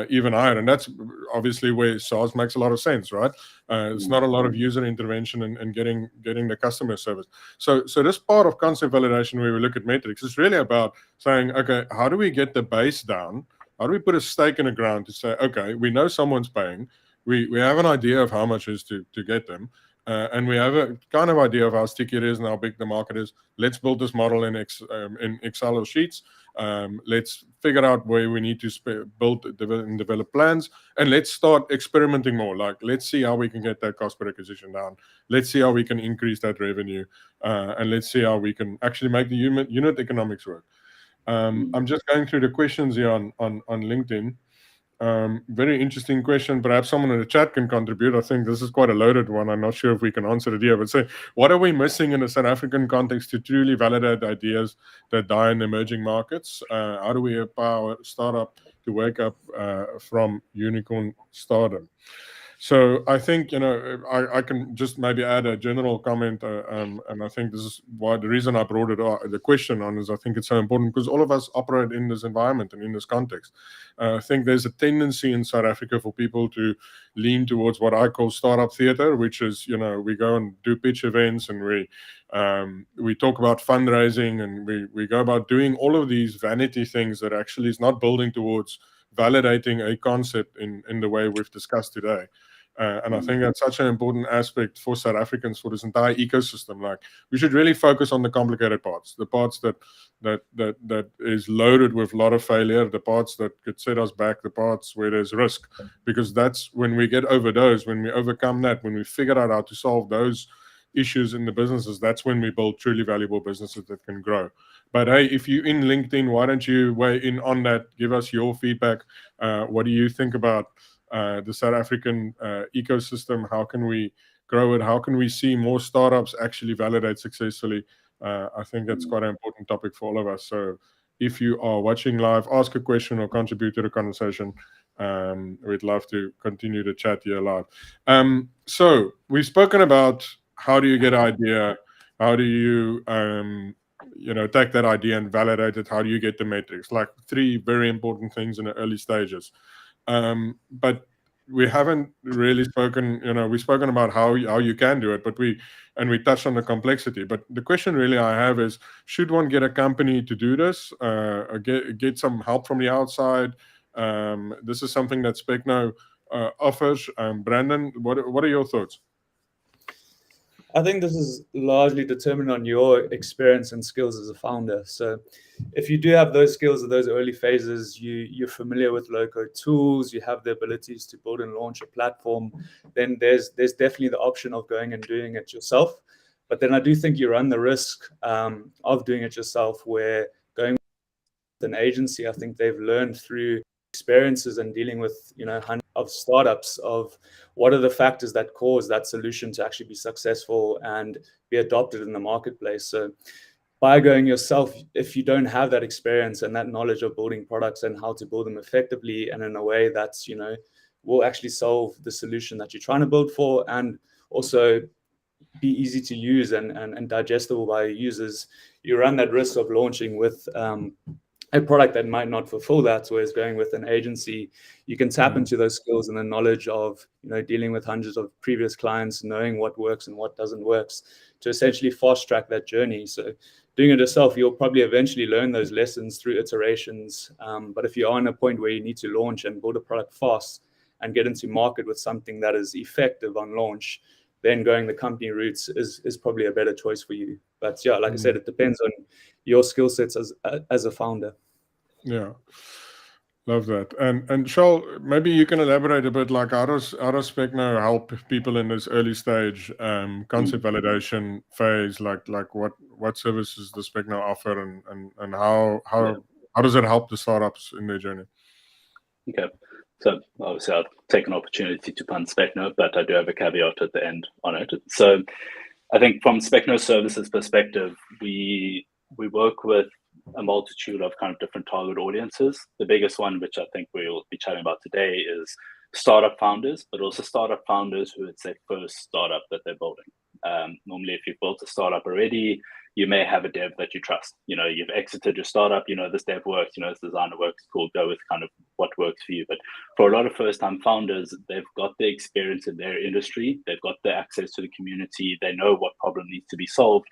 even higher. And that's obviously where SaaS makes a lot of sense, right? It's not a lot of user intervention and getting the customer service. So this part of concept validation, where we look at metrics, is really about saying, okay, how do we get the base down? How do we put a stake in the ground to say, okay, we know someone's paying. We have an idea of how much is to get them. And we have a kind of idea of how sticky it is and how big the market is. Let's build this model in Excel or Sheets. Let's figure out where we need to build and develop plans, and let's start experimenting more. Like, let's see how we can get that cost per acquisition down. Let's see how we can increase that revenue, and let's see how we can actually make the unit economics work. I'm just going through the questions here on LinkedIn. Very interesting question. Perhaps someone in the chat can contribute. I think this is quite a loaded one. I'm not sure if we can answer it here, but say, what are we missing in the South African context to truly validate ideas that die in emerging markets? How do we empower startup to wake up from unicorn stardom? So I think, I can just maybe add a general comment, and I think this is why the reason I brought the question on is I think it's so important because all of us operate in this environment and in this context. I think there's a tendency in South Africa for people to lean towards what I call startup theater, which is, we go and do pitch events and we talk about fundraising and we go about doing all of these vanity things that actually is not building towards validating a concept in the way we've discussed today. And I think that's such an important aspect for South Africans, for this entire ecosystem. Like, we should really focus on the complicated parts, the parts that is loaded with a lot of failure, the parts that could set us back, the parts where there's risk, because that's when we get over those, when we overcome that, when we figure out how to solve those issues in the businesses, that's when we build truly valuable businesses that can grow. But hey, if you're in LinkedIn, why don't you weigh in on that? Give us your feedback. What do you think about the South African ecosystem? How can we grow it? How can we see more startups actually validate successfully? I think that's quite an important topic for all of us. So if you are watching live, ask a question or contribute to the conversation. We'd love to continue to chat here live. So we've spoken about how do you get an idea? How do you take that idea and validate it? How do you get the metrics? Like, 3 very important things in the early stages. But we haven't really spoken, we've spoken about how you can do it, but we touched on the complexity. But the question really I have is, should one get a company to do this, or get some help from the outside? This is something that Specno offers. Brandon, what are your thoughts? I think this is largely determined on your experience and skills as a founder. So if you do have those skills at those early phases, you're familiar with low-code tools, you have the abilities to build and launch a platform, then there's definitely the option of going and doing it yourself. But then I do think you run the risk of doing it yourself, where going with an agency, I think they've learned through experiences and dealing with hundreds of startups of what are the factors that cause that solution to actually be successful and be adopted in the marketplace. So by going yourself, if you don't have that experience and that knowledge of building products and how to build them effectively and in a way that's will actually solve the solution that you're trying to build for, and also be easy to use and digestible by users, you run that risk of launching with a product that might not fulfill that. Whereas going with an agency, you can tap into those skills and the knowledge of dealing with hundreds of previous clients, knowing what works and what doesn't work, to essentially fast track that journey. So doing it yourself, you'll probably eventually learn those lessons through iterations. But if you are in a point where you need to launch and build a product fast and get into market with something that is effective on launch, then going the company routes is probably a better choice for you. But yeah, like I said, it depends on your skill sets as a founder. Yeah. Love that. And Charles, maybe you can elaborate a bit, like how does Specno help people in this early stage concept validation phase? Like what services does Specno offer, and how Yeah. how does it help the startups in their journey? Okay. So obviously I'll take an opportunity to pun Specno, but I do have a caveat at the end on it. So I think from Specno services perspective, we work with a multitude of kind of different target audiences. The biggest one, which I think we'll be chatting about today, is startup founders, but also startup founders who it's their first startup that they're building. Normally, if you've built a startup already, you may have a dev that you trust. You know, you've exited your startup, you know, this dev works, you know, this designer works, cool, go with kind of what works for you. But for a lot of first-time founders, they've got the experience in their industry, they've got the access to the community, they know what problem needs to be solved,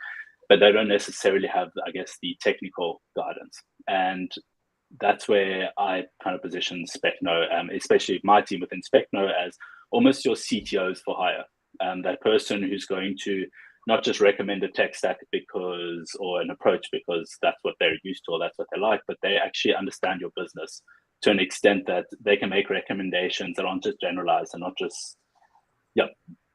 but they don't necessarily have, I guess, the technical guidance. And that's where I kind of position Specno, especially my team within Specno, as almost your CTOs for hire. That person who's going to not just recommend a tech stack because, or an approach because that's what they're used to or that's what they like, but they actually understand your business to an extent that they can make recommendations that aren't just generalized and not just, yeah,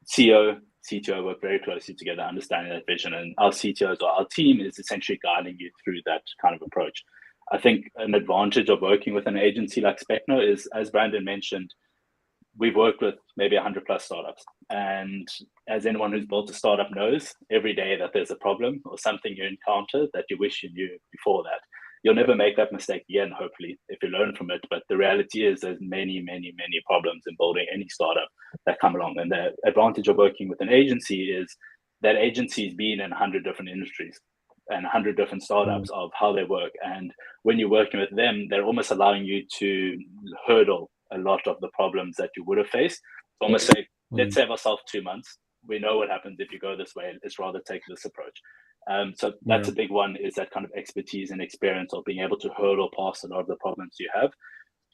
CEO, CTO work very closely together, understanding that vision. And our CTOs or our team is essentially guiding you through that kind of approach. I think an advantage of working with an agency like Specno is, as Brandon mentioned, we've worked with maybe 100 plus startups. And as anyone who's built a startup knows, every day that there's a problem or something you encounter that you wish you knew before that, you'll never make that mistake again, hopefully, if you learn from it. But the reality is there's many, many, many problems in building any startup that come along. And the advantage of working with an agency is that agency's been in 100 different industries and 100 different startups of how they work. And when you're working with them, they're almost allowing you to hurdle a lot of the problems that you would have faced. Almost say, let's save ourselves 2 months. We know what happens if you go this way. Let's rather take this approach. So that's a big one, is that kind of expertise and experience of being able to hurdle past a lot of the problems you have.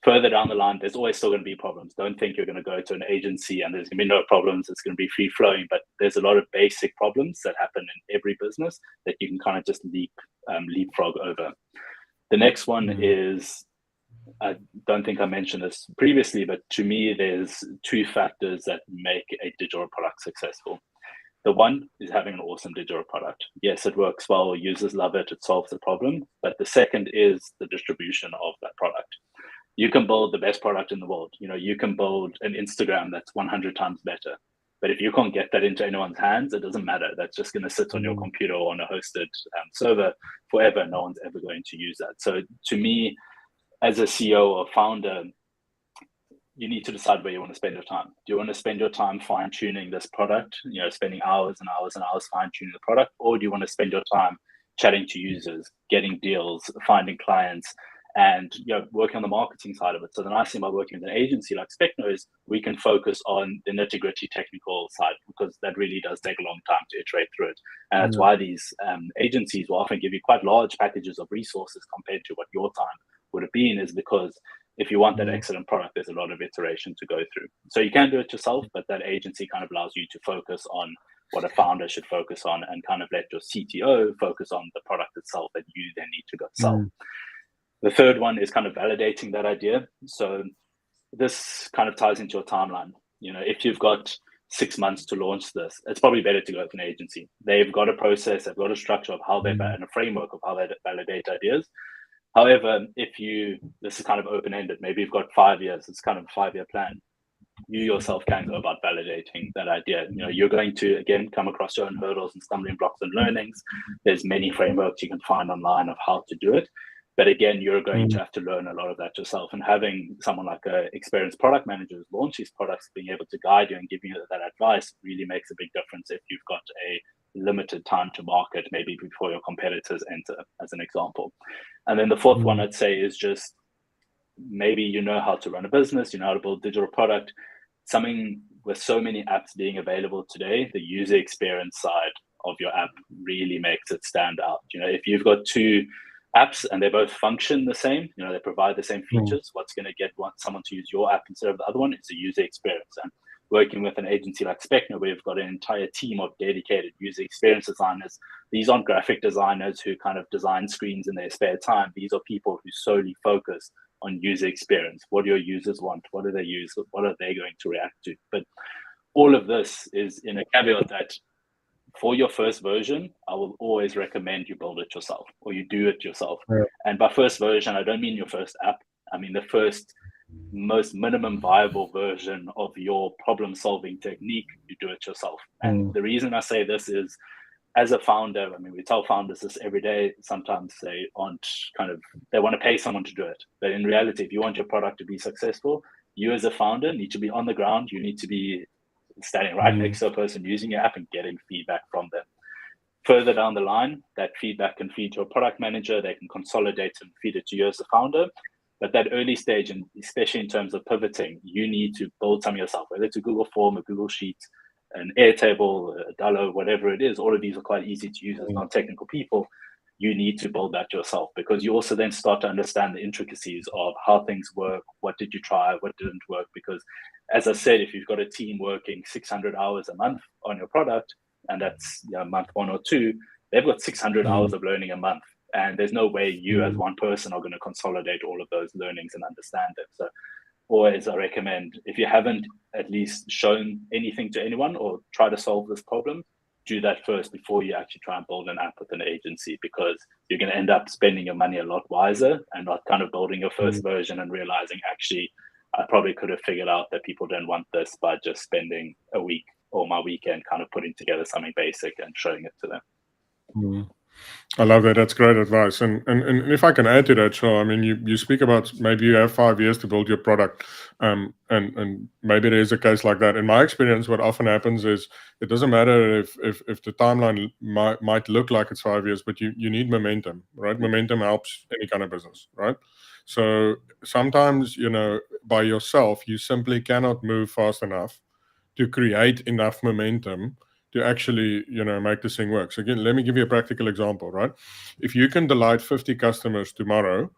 Further down the line, there's always still going to be problems. Don't think you're going to go to an agency and there's going to be no problems. It's going to be free flowing, but there's a lot of basic problems that happen in every business that you can kind of just leapfrog over. The next one is, I don't think I mentioned this previously, but to me, there's two factors that make a digital product successful. The one is having an awesome digital product. Yes, it works well, users love it, it solves the problem. But the second is the distribution of that product. You can build the best product in the world. You know, you can build an Instagram that's 100 times better. But if you can't get that into anyone's hands, it doesn't matter. That's just going to sit on your computer or on a hosted server forever. No one's ever going to use that. So to me, as a CEO or founder, you need to decide where you want to spend your time. Do you want to spend your time fine-tuning this product, you know, spending hours and hours and hours fine-tuning the product, or do you want to spend your time chatting to users, getting deals, finding clients, and, you know, working on the marketing side of it? So the nice thing about working with an agency like Specno is we can focus on the nitty-gritty technical side, because that really does take a long time to iterate through it. And that's why these agencies will often give you quite large packages of resources compared to what your time would have been, is because if you want that excellent product, there's a lot of iteration to go through. So you can do it yourself, but that agency kind of allows you to focus on what a founder should focus on and kind of let your CTO focus on the product itself that you then need to go sell. The third one is kind of validating that idea. So this kind of ties into your timeline. You know, if you've got 6 months to launch this, it's probably better to go with an agency. They've got a process, they've got a structure of how they and a framework of how they validate ideas. However, this is kind of open-ended, maybe you've got 5 years, it's kind of a 5-year plan. You yourself can go about validating that idea. You know, you're going to, again, come across your own hurdles and stumbling blocks and learnings. There's many frameworks you can find online of how to do it. But again, you're going to have to learn a lot of that yourself. And having someone like an experienced product manager who's launched these products, being able to guide you and give you that advice really makes a big difference if you've got a limited time to market, maybe before your competitors enter, as an example. And then the fourth one I'd say is just, maybe you know how to run a business, you know how to build a digital product. Something with so many apps being available today, the user experience side of your app really makes it stand out. You know, if you've got two apps and they both function the same, you know, they provide the same features, what's going to get someone to use your app instead of the other one is the user experience. And working with an agency like Specno, we've got an entire team of dedicated user experience designers. These aren't graphic designers who kind of design screens in their spare time. These are people who solely focus on user experience. What do your users want? What do they use? What are they going to react to? But all of this is in a caveat that for your first version, I will always recommend you build it yourself or you do it yourself. Yeah. And by first version, I don't mean your first app. I mean the first most minimum viable version of your problem solving technique, you do it yourself. And the reason I say this is, as a founder, I mean, we tell founders this every day. Sometimes they aren't they want to pay someone to do it. But in reality, if you want your product to be successful, you as a founder need to be on the ground. You need to be standing right next to a person using your app and getting feedback from them. Further down the line, that feedback can feed to a product manager. They can consolidate and feed it to you as a founder. But that early stage, and especially in terms of pivoting, you need to build some yourself, whether it's a Google form, a Google Sheet, an Airtable, a Dallo, whatever it is. All of these are quite easy to use as non-technical people. You need to build that yourself, because you also then start to understand the intricacies of how things work. What did you try? What didn't work? Because as I said, if you've got a team working 600 hours a month on your product, and that's month 1 or 2, they've got 600 hours of learning a month. And there's no way you as one person are going to consolidate all of those learnings and understand them. So always I recommend, if you haven't at least shown anything to anyone or try to solve this problem, do that first before you actually try and build an app with an agency, because you're going to end up spending your money a lot wiser and not kind of building your first version and realizing, actually, I probably could have figured out that people don't want this by just spending a week or my weekend kind of putting together something basic and showing it to them. I love that. That's great advice. And if I can add to that, Shaw, I mean, you speak about maybe you have 5 years to build your product, and maybe there is a case like that. In my experience, what often happens is it doesn't matter if the timeline might look like it's 5 years, but you need momentum, right? Momentum helps any kind of business, right? So sometimes, by yourself, you simply cannot move fast enough to create enough momentum to actually, make this thing work. So again, let me give you a practical example, right? If you can delight 50 customers tomorrow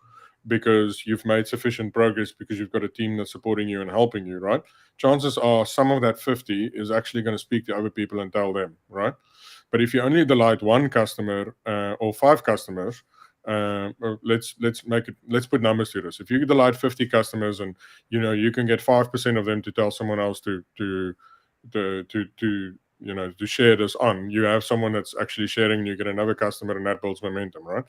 because you've made sufficient progress, because you've got a team that's supporting you and helping you, right? Chances are some of that 50 is actually going to speak to other people and tell them, right? But if you only delight one customer or 5 customers, let's put numbers to this. If you delight 50 customers and you can get 5% of them to tell someone else to share this on, you have someone that's actually sharing, and you get another customer, and that builds momentum, right?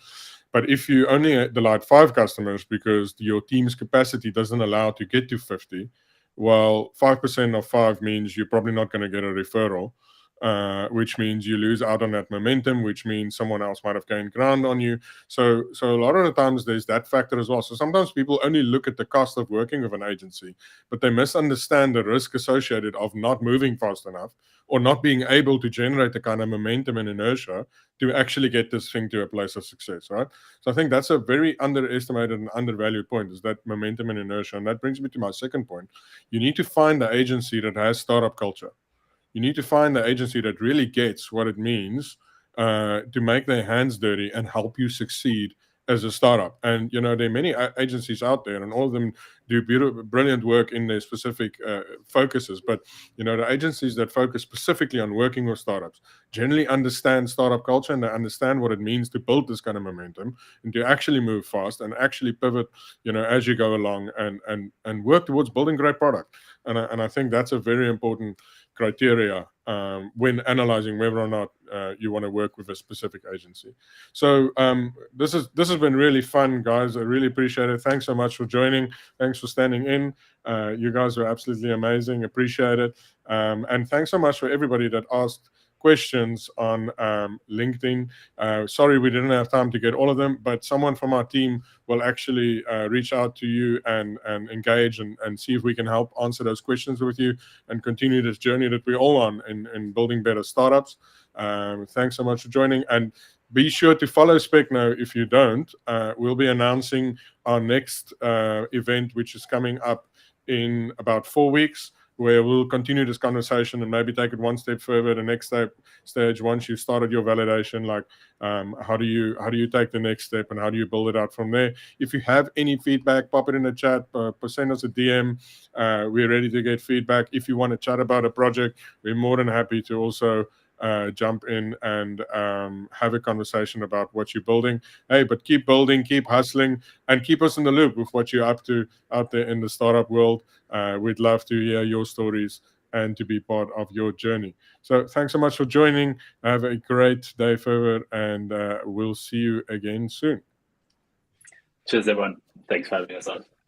But if you only delight 5 customers because your team's capacity doesn't allow to get to 50, well, 5% of 5 means you're probably not going to get a referral, which means you lose out on that momentum, which means someone else might have gained ground on you. So a lot of the times there's that factor as well. So sometimes people only look at the cost of working with an agency, but they misunderstand the risk associated of not moving fast enough or not being able to generate the kind of momentum and inertia to actually get this thing to a place of success, right? So I think that's a very underestimated and undervalued point, is that momentum and inertia. And that brings me to my second point. You need to find the agency that has startup culture. You need to find the agency that really gets what it means to make their hands dirty and help you succeed as a startup. And there are many agencies out there, and all of them do brilliant work in their specific focuses. But the agencies that focus specifically on working with startups generally understand startup culture, and they understand what it means to build this kind of momentum and to actually move fast and actually pivot, as you go along, and work towards building great product. And I think that's a very important criteria when analyzing whether or not you want to work with a specific agency. So this has been really fun, guys. I really appreciate it. Thanks so much for joining. Thanks for standing in. You guys are absolutely amazing. Appreciate it. And thanks so much for everybody that asked questions on LinkedIn. Sorry we didn't have time to get all of them, but someone from our team will actually reach out to you and engage and see if we can help answer those questions with you and continue this journey that we're all on in building better startups. Thanks so much for joining, and be sure to follow Specno if you don't. We'll be announcing our next event, which is coming up in about 4 weeks, where we'll continue this conversation and maybe take it one step further. The next stage, once you've started your validation, like how do you take the next step and how do you build it out from there? If you have any feedback, pop it in the chat, send us a DM. We're ready to get feedback. If you want to chat about a project, we're more than happy to also jump in and have a conversation about what you're building. Hey, but keep building, keep hustling, and keep us in the loop with what you're up to out there in the startup world. We'd love to hear your stories and to be part of your journey. So thanks so much for joining. Have a great day further, and we'll see you again soon. Cheers, everyone. Thanks for having us on.